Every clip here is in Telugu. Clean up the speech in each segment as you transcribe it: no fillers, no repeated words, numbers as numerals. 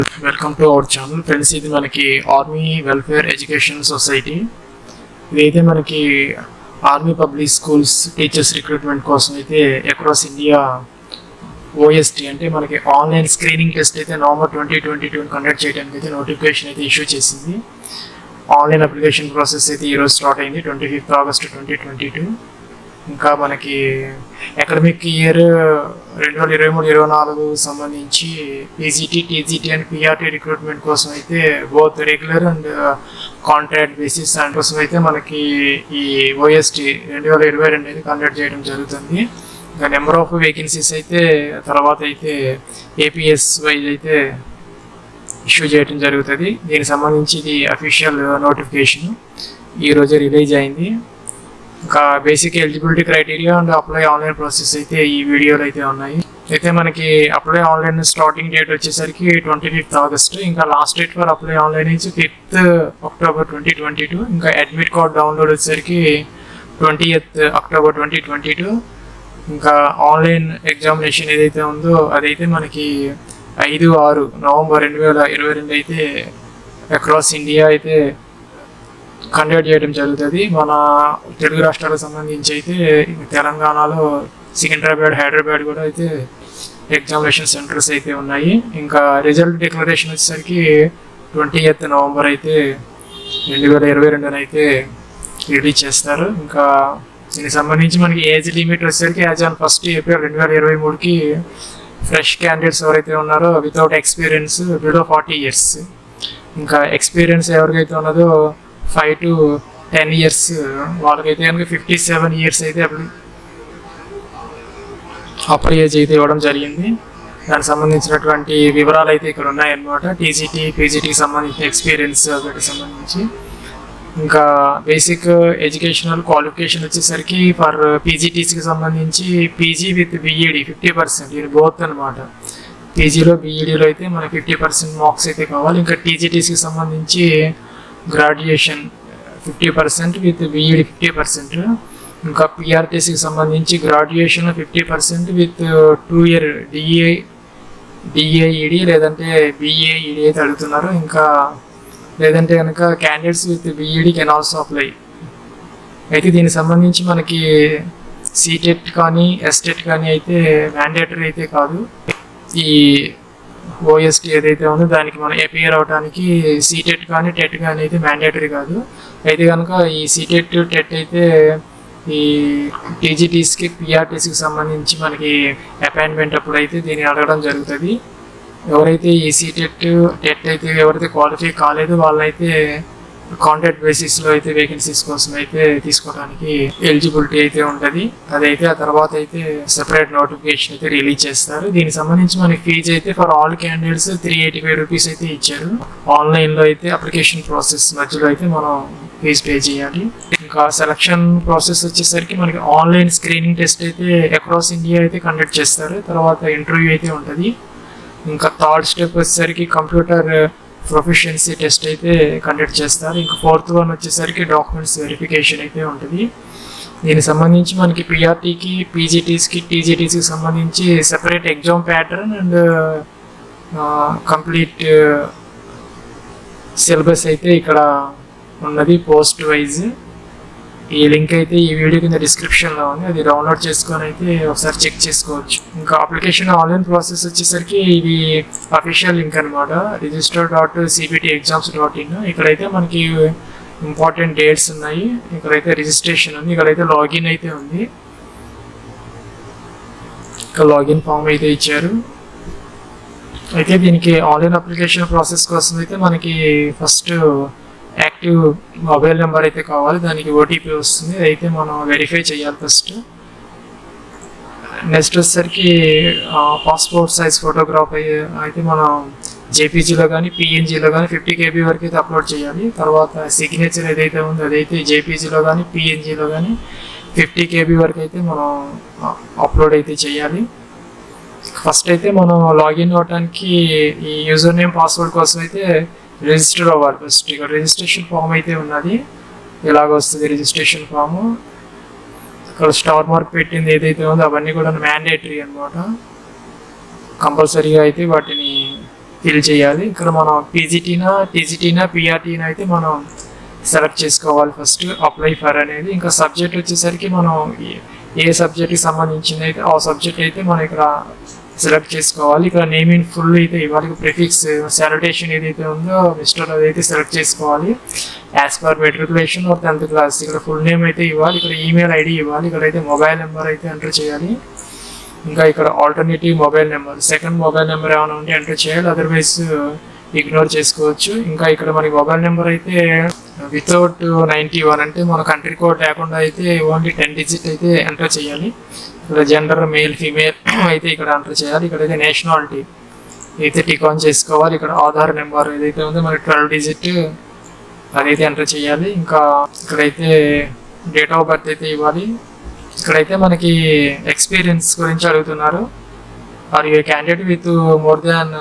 Welcome to our channel friends. ఇది మనకి ఆర్మీ వెల్ఫేర్ ఎడ్యుకేషన్ సొసైటీ. ఇదైతే మనకి army public schools teachers recruitment కోసం అయితే అక్రాస్ ఇండియా OST అంటే మనకి ఆన్లైన్ స్క్రీనింగ్ టెస్ట్ అయితే నవంబర్ 2022 కండక్ట్ చేయడానికి అయితే నోటిఫికేషన్ అయితే ఇష్యూ చేసింది. ఆన్లైన్ అప్లికేషన్ ప్రాసెస్ అయితే ఈరోజు స్టార్ట్ అయింది 25 ఆగస్టు 2022. ఇంకా మనకి అకాడమిక్ ఇయర్ 2023-24 సంబంధించి PGT, TGT and PRT recruitment కోసం అయితే both regular and contract basis దాని కోసం అయితే మనకి ఈ OST 2022 అనేది కండక్ట్ చేయడం జరుగుతుంది. ఇంకా నెంబర్ ఆఫ్ వేకెన్సీస్ అయితే తర్వాత అయితే APS వైజ్ అయితే ఇష్యూ చేయడం జరుగుతుంది. దీనికి సంబంధించి ఇది అఫీషియల్ నోటిఫికేషన్ ఈరోజు రిలీజ్ అయింది. ఇంకా basic eligibility criteria and apply online process అయితే ఈ వీడియోలో అయితే ఉన్నాయి. అయితే మనకి అప్లై ఆన్లైన్ స్టార్టింగ్ డేట్ వచ్చేసరికి 25 ఆగస్ట్. ఇంకా last date for apply online నుంచి 5 అక్టోబర్ 2022. ఇంకా అడ్మిట్ కార్డ్ డౌన్లోడ్ వచ్చేసరికి 20th అక్టోబర్ 2022. ఇంకా ఆన్లైన్ ఎగ్జామినేషన్ ఏదైతే ఉందో అదైతే మనకి 5-6 నవంబర్ 2022 అయితే అక్రాస్ ఇండియా అయితే కండక్ట్ చేయడం జరుగుతుంది. మన తెలుగు రాష్ట్రాలకు సంబంధించి అయితే తెలంగాణలో సికింద్రాబాద్, హైదరాబాద్ కూడా అయితే ఎగ్జామినేషన్ సెంటర్స్ అయితే ఉన్నాయి. ఇంకా రిజల్ట్ డిక్లరేషన్ వచ్చేసరికి 20th నవంబర్ అయితే 2022 అయితే రిలీజ్ చేస్తారు. ఇంకా దీనికి సంబంధించి మనకి ఏజ్ లిమిట్ వచ్చేసరికి యాజ్ ఆన్ 1 ఏప్రిల్ 2023కి ఫ్రెష్ క్యాండిడేట్స్ ఎవరైతే ఉన్నారో వితౌట్ ఎక్స్పీరియన్స్ బిలో 40 years, ఇంకా ఎక్స్పీరియన్స్ ఎవరికైతే ఉన్నదో 5 to 10 years వాళ్ళకైతే కనుక 57 years అయితే అప్పర్ ఏజ్ అయితే ఇవ్వడం జరిగింది. దానికి సంబంధించినటువంటి వివరాలు అయితే ఇక్కడ ఉన్నాయన్నమాట. TGT, PGTకి సంబంధించిన ఎక్స్పీరియన్స్ వీటికి సంబంధించి. ఇంకా బేసిక్ ఎడ్యుకేషనల్ క్వాలిఫికేషన్ వచ్చేసరికి ఫర్ PGTస్కి సంబంధించి PG విత్ BEd 50%, ఇది బోత్ అనమాట. PGలో BEdలో అయితే మనకి 50% మార్క్స్ అయితే కావాలి. ఇంకా TGTస్కి సంబంధించి గ్రాడ్యుయేషన్ 50% విత్ BEd 50%. ఇంకా PRTస్కి సంబంధించి గ్రాడ్యుయేషన్ 50% విత్ 2 year DAED లేదంటే BAED అయితే అడుగుతున్నారు. ఇంకా లేదంటే కనుక candidates with BEd can also apply. అయితే దీనికి సంబంధించి మనకి CTET కానీ STET కానీ అయితే మ్యాండేటరీ అయితే కాదు. ఈ OST ఏదైతే ఉందో దానికి మనం అపియర్ అవడానికి CTET కానీ TET కానీ అయితే మ్యాండేటరీ కాదు. అయితే కనుక ఈ CTET, TET అయితే ఈ TGTస్కి, PRTస్కి సంబంధించి మనకి అపాయింట్మెంట్ అప్పుడు అయితే దీన్ని అడగడం జరుగుతుంది. ఎవరైతే ఈ CTET, TET అయితే ఎవరైతే క్వాలిఫై కాలేదో వాళ్ళైతే కాంట్రాక్ట్ బేసిస్లో అయితే వేకెన్సీస్ కోసం అయితే తీసుకోవడానికి ఎలిజిబిలిటీ అయితే ఉంటుంది. అదైతే ఆ తర్వాత అయితే సెపరేట్ నోటిఫికేషన్ అయితే రిలీజ్ చేస్తారు. దీనికి సంబంధించి మనకి ఫీజు అయితే ఫర్ ఆల్ క్యాండిడేట్స్ 385 రూపీస్ అయితే ఇచ్చారు. ఆన్లైన్లో అయితే అప్లికేషన్ ప్రాసెస్ మధ్యలో అయితే మనం ఫీజు పే చేయాలి. ఇంకా సెలక్షన్ ప్రాసెస్ వచ్చేసరికి మనకి ఆన్లైన్ స్క్రీనింగ్ టెస్ట్ అయితే అక్రాస్ ఇండియా అయితే కండక్ట్ చేస్తారు. తర్వాత ఇంటర్వ్యూ అయితే ఉంటుంది. ఇంకా థర్డ్ స్టెప్ వచ్చేసరికి కంప్యూటర్ ప్రొఫిషియన్సీ టెస్ట్ అయితే కండక్ట్ చేస్తారు. ఇంకా 4th వన్ వచ్చేసరికి డాక్యుమెంట్స్ వెరిఫికేషన్ అయితే ఉంటుంది. దీనికి సంబంధించి మనకి PRTకి, PGTస్కి, TGTస్కి సంబంధించి separate exam pattern and complete syllabus అయితే ఇక్కడ ఉన్నది పోస్ట్ వైజ్. ఈ లింక్ అయితే ఈ వీడియో కింద డిస్క్రిప్షన్లో ఉంది, అది డౌన్లోడ్ చేసుకొని అయితే ఒకసారి చెక్ చేసుకోవచ్చు. ఇంకా అప్లికేషన్ ఆన్లైన్ ప్రాసెస్ వచ్చేసరికి ఇది అఫీషియల్ లింక్ అనమాట, register.cbtexams.in. ఇక్కడైతే మనకి ఇంపార్టెంట్ డేట్స్ ఉన్నాయి. ఇక్కడైతే రిజిస్ట్రేషన్ ఉంది, ఇక్కడైతే లాగిన్ అయితే ఉంది. ఇక్కడ లాగిన్ ఫామ్ అయితే ఇచ్చారు. అయితే దీనికి ఆన్లైన్ అప్లికేషన్ ప్రాసెస్ కోసం అయితే మనకి ఫస్ట్ యాక్టివ్ మొబైల్ నెంబర్ అయితే కావాలి. దానికి OTP వస్తుంది, అయితే మనం వెరిఫై చేయాలి ఫస్ట్. నెక్స్ట్ వచ్చేసరికి పాస్పోర్ట్ సైజ్ ఫోటోగ్రాఫ్ అయితే మనం JPGలో కానీ PNGలో కానీ 50 KB వరకు అయితే అప్లోడ్ చేయాలి. తర్వాత సిగ్నేచర్ ఏదైతే ఉందో అదైతే JPGలో కానీ PNGలో కానీ 50 KB వరకు అయితే మనం అప్లోడ్ అయితే చేయాలి. ఫస్ట్ అయితే మనం లాగిన్ అవ్వడానికి ఈ యూజర్ నేమ్, పాస్వర్డ్ కోసం అయితే రిజిస్టర్ అవ్వాలి. ఫస్ట్ ఇక్కడ రిజిస్ట్రేషన్ ఫామ్ అయితే ఉన్నది, ఇలాగ వస్తుంది రిజిస్ట్రేషన్ ఫాము. ఇక్కడ స్టార్ మార్క్ పెట్టింది ఏదైతే ఉందో అవన్నీ కూడా మ్యాండేటరీ అనమాట. కంపల్సరీగా అయితే వాటిని ఫిల్ చేయాలి. ఇక్కడ మనం టీజీటీనా పిఆర్టీనా అయితే మనం సెలెక్ట్ చేసుకోవాలి ఫస్ట్ అప్లై ఫర్ అనేది. ఇంకా సబ్జెక్ట్ వచ్చేసరికి మనం ఏ సబ్జెక్ట్కి సంబంధించింది అయితే ఆ సబ్జెక్ట్ అయితే మనం ఇక్కడ సెలెక్ట్ చేసుకోవాలి. ఇక్కడ నేమ్ ఇన్ ఫుల్ అయితే ఇవ్వాలి. ప్రిఫిక్స్ శానిటేషన్ ఏదైతే ఉందో మిస్టర్ అదైతే సెలెక్ట్ చేసుకోవాలి as per matriculation or 10th class. ఇక్కడ ఫుల్ నేమ్ అయితే ఇవ్వాలి. ఇక్కడ ఈమెయిల్ ఐడి ఇవ్వాలి. ఇక్కడైతే మొబైల్ నెంబర్ అయితే ఎంటర్ చేయాలి. ఇంకా ఇక్కడ alternative mobile number, second mobile number ఏమైనా ఉంటే ఎంటర్ చేయాలి, అదర్వైజ్ ఇగ్నోర్ చేసుకోవచ్చు. ఇంకా ఇక్కడ మనకి మొబైల్ నెంబర్ అయితే వితౌట్ 91 అంటే మన కంట్రీ కోడ్ లేకుండా అయితే ఓన్లీ 10 digit అయితే ఎంటర్ చేయాలి. ఇక్కడ జెండర్ మేల్ ఫీమేల్ అయితే ఇక్కడ ఎంటర్ చేయాలి. ఇక్కడైతే నేషనాలిటీ అయితే టిక్ ఆన్ చేసుకోవాలి. ఇక్కడ ఆధార్ నెంబర్ ఏదైతే ఉందో మనకి 12 digit అదైతే ఎంటర్ చేయాలి. ఇంకా ఇక్కడైతే డేట్ ఆఫ్ బర్త్ అయితే ఇవ్వాలి. ఇక్కడైతే మనకి ఎక్స్పీరియన్స్ గురించి అడుగుతున్నారు. Are you candidate with more than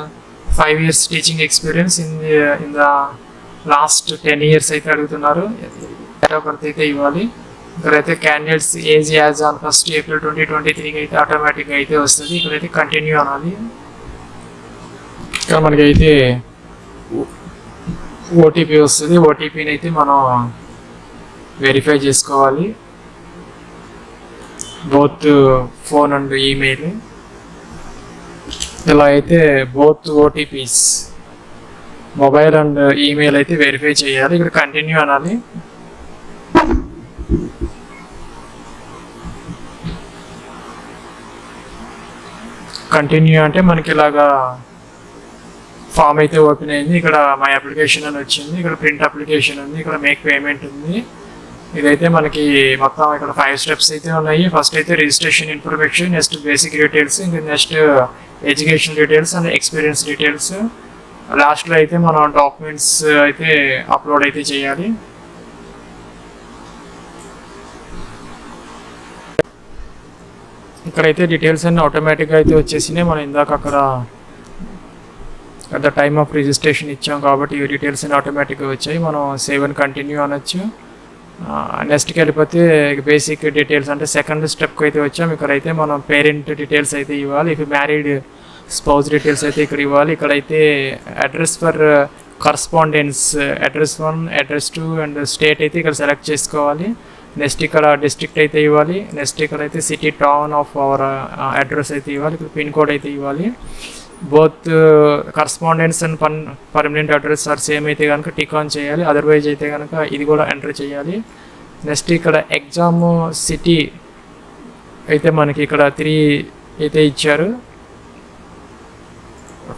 5 years teaching experience in the last 10 years అయితే అడుగుతున్నారు. డేట్ ఆఫ్ బర్త్ అయితే ఇవ్వాలి. ఇక్కడైతే candidates age as on 1st April 2023 అయితే ఆటోమేటిక్గా అయితే వస్తుంది. ఇక్కడైతే కంటిన్యూ అనాలి. ఇక్కడ మనకి అయితే ఓటీపీ వస్తుంది. ఓటీపీని అయితే మనం వెరిఫై చేసుకోవాలి, బోత్ ఫోన్ అండ్ ఈమెయిల్. ఇలా అయితే both OTPs mobile and email అయితే వెరిఫై చేయాలి. ఇక్కడ కంటిన్యూ అనాలి. కంటిన్యూ అంటే మనకి ఇలాగా ఫామ్ అయితే ఓపెన్ అయింది. ఇక్కడ మై అప్లికేషన్ అని వచ్చింది. ఇక్కడ ప్రింట్ అప్లికేషన్ ఉంది. ఇక్కడ మేక్ పేమెంట్ ఉంది. ఇదైతే మనకి మొత్తం ఇక్కడ 5 steps అయితే ఉన్నాయి. ఫస్ట్ అయితే registration information, next basic details, ఇంకా next education details and experience details. లాస్ట్లో అయితే మనం డాక్యుమెంట్స్ అయితే అప్లోడ్ అయితే చేయాలి. ఇక్కడైతే డీటెయిల్స్ అన్నీ ఆటోమేటిక్గా అయితే వచ్చేసినాయి. మనం ఇందాక అక్కడ at the time of registration ఇచ్చాం కాబట్టి ఈ డీటెయిల్స్ అన్నీ ఆటోమేటిక్గా వచ్చాయి. మనం సేవ్ అండ్ కంటిన్యూ అనొచ్చు. నెక్స్ట్కి వెళ్ళిపోతే బేసిక్ డీటెయిల్స్ అంటే సెకండ్ స్టెప్కి అయితే వచ్చాం. ఇక్కడైతే మనం పేరెంట్ డీటెయిల్స్ అయితే ఇవ్వాలి. ఇఫ్ మ్యారీడ్ స్పౌస్ డీటెయిల్స్ అయితే ఇక్కడ ఇవ్వాలి. ఇక్కడైతే address for correspondence, address 1, address 2 and state అయితే ఇక్కడ సెలెక్ట్ చేసుకోవాలి. నెక్స్ట్ ఇక్కడ డిస్ట్రిక్ట్ అయితే ఇవ్వాలి. నెక్స్ట్ ఇక్కడైతే city town of our address అయితే ఇవ్వాలి. ఇక్కడ పిన్ కోడ్ అయితే ఇవ్వాలి. Both correspondence and permanent address are same అయితే కనుక టిక్ ఆన్ చేయాలి, అదర్వైజ్ అయితే కనుక ఇది కూడా ఎంటర్ చేయాలి. నెక్స్ట్ ఇక్కడ ఎగ్జామ్ సిటీ అయితే మనకి ఇక్కడ 3 అయితే ఇచ్చారు.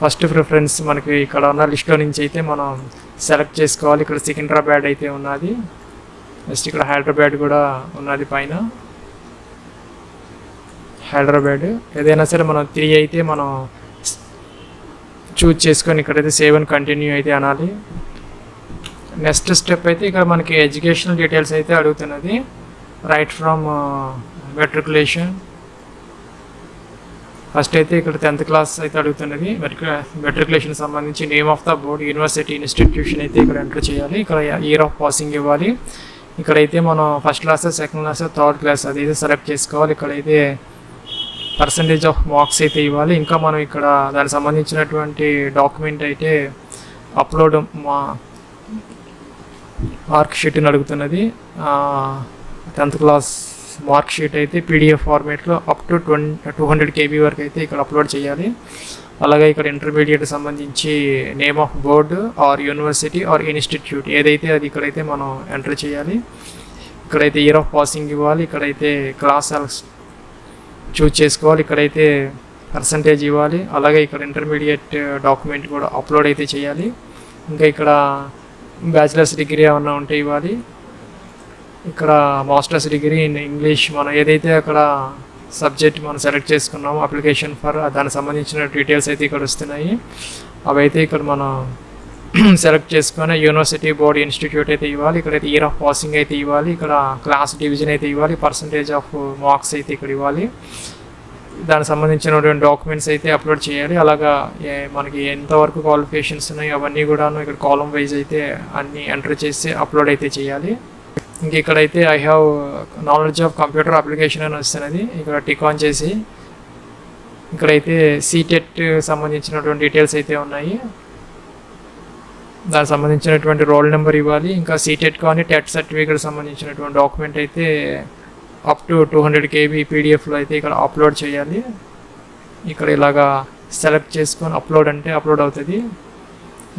ఫస్ట్ ప్రిఫరెన్స్ మనకి ఇక్కడ ఉన్న లిస్ట్లో నుంచి అయితే మనం సెలెక్ట్ చేసుకోవాలి. ఇక్కడ సికింద్రాబాద్ అయితే ఉన్నది. నెక్స్ట్ ఇక్కడ హైదరాబాద్ కూడా ఉన్నది పైన, హైదరాబాద్. ఏదైనా సరే మనం 3 అయితే మనం చూజ్ చేసుకొని ఇక్కడైతే సేవ్ అండ్ కంటిన్యూ అయితే అనాలి. నెక్స్ట్ స్టెప్ అయితే ఇక్కడ మనకి ఎడ్యుకేషనల్ డీటెయిల్స్ అయితే అడుగుతున్నది. Right from matriculation. ఫస్ట్ అయితే ఇక్కడ 10th క్లాస్ అయితే అడుగుతున్నది. మెట్రికులేషన్ సంబంధించి name of the board, university, institution అయితే ఇక్కడ ఎంటర్ చేయాలి. ఇక్కడ ఇయర్ ఆఫ్ పాసింగ్ ఇవ్వాలి. ఇక్కడైతే మనం first class, second class, third class అదైతే సెలెక్ట్ చేసుకోవాలి. ఇక్కడైతే పర్సంటేజ్ ఆఫ్ మార్క్స్ అయితే ఇవ్వాలి. ఇంకా మనం ఇక్కడ దానికి సంబంధించినటువంటి డాక్యుమెంట్ అయితే అప్లోడ్ మార్క్ షీట్ని అడుగుతున్నది. 10th క్లాస్ మార్క్ షీట్ అయితే పీడిఎఫ్ ఫార్మేట్లో అప్ టు 200 KB వరకు అయితే ఇక్కడ అప్లోడ్ చేయాలి. అలాగే ఇక్కడ ఇంటర్మీడియట్ సంబంధించి name of board are university or institute ఏదైతే అది ఇక్కడైతే మనం ఎంటర్ చేయాలి. ఇక్కడైతే ఇయర్ ఆఫ్ పాసింగ్ ఇవ్వాలి. ఇక్కడైతే క్లాస్ చూజ్ చేసుకోవాలి. ఇక్కడైతే పర్సంటేజ్ ఇవ్వాలి. అలాగే ఇక్కడ ఇంటర్మీడియట్ డాక్యుమెంట్ కూడా అప్లోడ్ అయితే చేయాలి. ఇంకా ఇక్కడ బ్యాచిలర్స్ డిగ్రీ ఏమన్నా ఉంటే ఇవ్వాలి. ఇక్కడ మాస్టర్స్ డిగ్రీ ఇన్ ఇంగ్లీష్ మనం ఏదైతే అక్కడ సబ్జెక్ట్ మనం సెలెక్ట్ చేసుకున్నామో అప్లికేషన్ ఫర్ దానికి సంబంధించిన డీటెయిల్స్ అయితే ఇక్కడ వస్తున్నాయి. అవైతే ఇక్కడ మనం సెలెక్ట్ చేసుకొని యూనివర్సిటీ, బోర్డ్, ఇన్స్టిట్యూట్ అయితే ఇవ్వాలి. ఇక్కడైతే ఇయర్ ఆఫ్ పాసింగ్ అయితే ఇవ్వాలి. ఇక్కడ క్లాస్ డివిజన్ అయితే ఇవ్వాలి. పర్సంటేజ్ ఆఫ్ మార్క్స్ అయితే ఇక్కడ ఇవ్వాలి. దానికి సంబంధించినటువంటి డాక్యుమెంట్స్ అయితే అప్లోడ్ చేయాలి. అలాగా మనకి ఎంతవరకు క్వాలిఫికేషన్స్ ఉన్నాయో అవన్నీ కూడాను ఇక్కడ కాలం వైజ్ అయితే అన్నీ ఎంటర్ చేసి అప్లోడ్ అయితే చేయాలి. ఇంక ఇక్కడైతే I have knowledge of computer application అని వస్తున్నది. ఇక్కడ టిక్ ఆన్ చేసి ఇక్కడైతే సీటెట్ సంబంధించినటువంటి డీటెయిల్స్ అయితే ఉన్నాయి. దానికి సంబంధించినటువంటి రోల్ నెంబర్ ఇవ్వాలి. ఇంకా సీటెట్ కానీ టెట్ సర్టిఫికేట్ సంబంధించినటువంటి డాక్యుమెంట్ అయితే అప్ టు 200 KB పీడిఎఫ్లో అయితే ఇక్కడ అప్లోడ్ చేయాలి. ఇక్కడ ఇలాగా సెలెక్ట్ చేసుకొని అప్లోడ్ అంటే అప్లోడ్ అవుతుంది.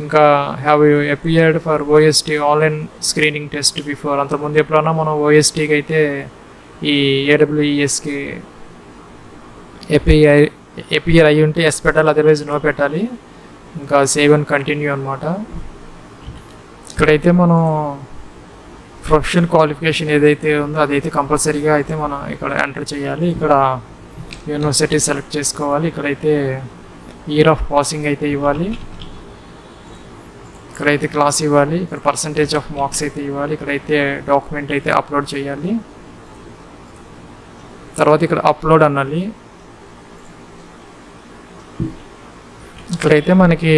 ఇంకా have you appeared for OST online screening test before. అంతకుముందు ఎప్పుడన్నా మనం OSTకి అయితే ఈ AWESకి ఎపియర్ అయ్యి ఉంటే ఎస్ పెట్టాలి, అదర్వైజ్ నో పెట్టాలి. ఇంకా సేవ్ అండ్ కంటిన్యూ అనమాట. ఇక్కడైతే మనం ప్రొఫెషనల్ క్వాలిఫికేషన్ ఏదైతే ఉందో అదైతే కంపల్సరీగా అయితే మనం ఇక్కడ ఎంటర్ చేయాలి. ఇక్కడ యూనివర్సిటీ సెలెక్ట్ చేసుకోవాలి. ఇక్కడైతే ఇయర్ ఆఫ్ పాసింగ్ అయితే ఇవ్వాలి. ఇక్కడైతే క్లాస్ ఇవ్వాలి. ఇక్కడ పర్సంటేజ్ ఆఫ్ మార్క్స్ అయితే ఇవ్వాలి. ఇక్కడైతే డాక్యుమెంట్ అయితే అప్లోడ్ చేయాలి. తర్వాత ఇక్కడ అప్లోడ్ అనాలి. ఇక్కడైతే మనకి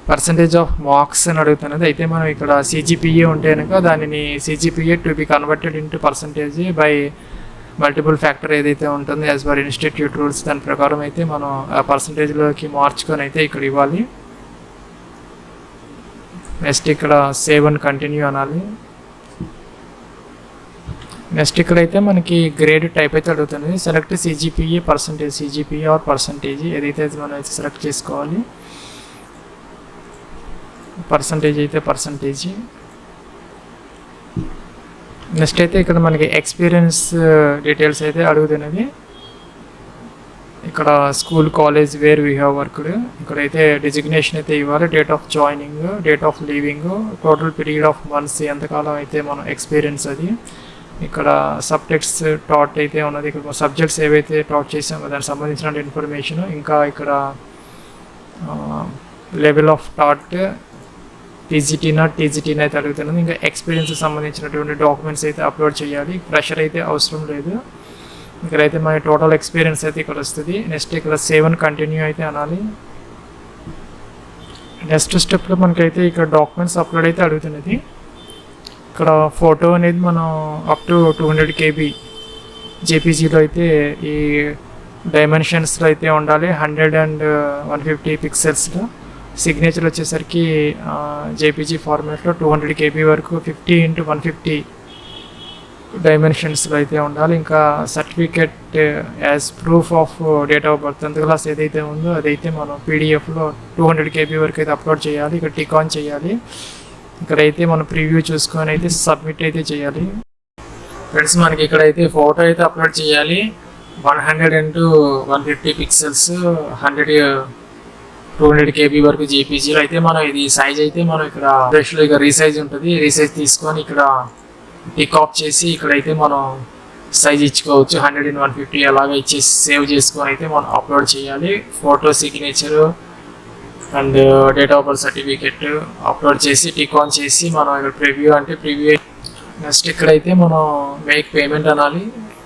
పర్సంటేజ్ ఆఫ్ మార్క్స్ అని అడుగుతున్నది. అయితే మనం ఇక్కడ CGPA ఉంటే కనుక దానిని CGPA to be converted into percentage by multiple factor ఏదైతే ఉంటుందో యాజ్ పర్ ఇన్స్టిట్యూట్ రూల్స్ దాని ప్రకారం అయితే మనం ఆ పర్సంటేజ్లోకి మార్చుకొని అయితే ఇక్కడ ఇవ్వాలి. నెక్స్ట్ ఇక్కడ సేవ్ అండ్ కంటిన్యూ అనాలి. నెక్స్ట్ ఇక్కడైతే మనకి గ్రేడ్ టైప్ అయితే అడుగుతుంది. Select CGPA percentage, CGPA or percentage ఏదైతే మనం అయితే సెలెక్ట్ చేసుకోవాలి. పర్సంటేజ్ అయితే పర్సంటేజ్. నెక్స్ట్ అయితే ఇక్కడ మనకి ఎక్స్పీరియన్స్ డీటెయిల్స్ అయితే అడుగుతున్నది. ఇక్కడ school, college where we have worked. ఇక్కడైతే డిజిగ్నేషన్ అయితే ఇవ్వాలి, date of joining, date of leaving, total period of months, ఎంతకాలం అయితే మనం ఎక్స్పీరియన్స్ అది. ఇక్కడ సబ్జెక్ట్స్ టాట్ అయితే ఉన్నది. ఇక్కడ సబ్జెక్ట్స్ ఏవైతే టాట్ చేసామో దానికి సంబంధించిన ఇన్ఫర్మేషన్. ఇంకా ఇక్కడ లెవెల్ ఆఫ్ టాట్ TGTనా TGTనా అయితే అడుగుతున్నది. ఇంకా ఎక్స్పీరియన్స్ సంబంధించినటువంటి డాక్యుమెంట్స్ అయితే అప్లోడ్ చేయాలి. ప్రెషర్ అయితే అవసరం లేదు. ఇక్కడైతే మన టోటల్ ఎక్స్పీరియన్స్ అయితే ఇక్కడ వస్తుంది. నెక్స్ట్ ఇక్కడ సేవ్ అండ్ కంటిన్యూ అయితే అనాలి. నెక్స్ట్ స్టెప్లో మనకైతే ఇక్కడ డాక్యుమెంట్స్ అప్లోడ్ అయితే అడుగుతున్నది. ఇక్కడ ఫోటో అనేది మనం అప్ టు 200 KB JPGలో అయితే ఈ డైమెన్షన్స్లో అయితే ఉండాలి. 100 and 150 పిక్సెల్స్లో. సిగ్నేచర్ వచ్చేసరికి JPG ఫార్మాట్లో 200 KB వరకు 50 x 150 డైమెన్షన్స్లో అయితే ఉండాలి. ఇంకా certificate as proof of date of birth 10th class ఏదైతే ఉందో అదైతే మనం పీడిఎఫ్లో 200 KB వరకు అయితే అప్లోడ్ చేయాలి. ఇక్కడ టిక్ ఆన్ చేయాలి. ఇక్కడైతే మనం ప్రివ్యూ చూసుకొని అయితే సబ్మిట్ అయితే చేయాలి. ఫ్రెండ్స్ మనకి ఇక్కడైతే ఫోటో అయితే అప్లోడ్ చేయాలి. 100 x 150 పిక్సెల్స్, 200 KB వరకు JPGలో అయితే మనం ఇది సైజ్ అయితే మనం ఇక్కడ బ్రష్లో ఇక రీసైజ్ ఉంటుంది. రీసైజ్ తీసుకొని ఇక్కడ టిక్ ఆఫ్ చేసి ఇక్కడైతే మనం సైజ్ ఇచ్చుకోవచ్చు. 100 x 150 అలాగే ఇచ్చేసి సేవ్ చేసుకొని అయితే మనం అప్లోడ్ చేయాలి. Photo, signature and date of birth certificate upload చేసి టిక్ ఆన్ చేసి మనం ఇక్కడ ప్రివ్యూ అంటే ప్రివ్యూ. నెక్స్ట్ ఇక్కడైతే మనం మేక్ పేమెంట్ అనాలి.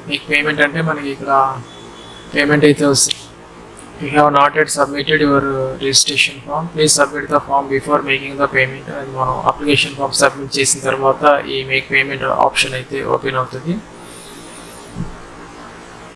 మేక్ పేమెంట్ అంటే మనకి ఇక్కడ పేమెంట్ అయితే వస్తుంది. You have not yet submitted your registration form. Please submit the form before making the payment. And మనం అప్లికేషన్ ఫామ్ సబ్మిట్ చేసిన తర్వాత ఈ మేక్ పేమెంట్ ఆప్షన్ అయితే ఓపెన్ అవుతుంది.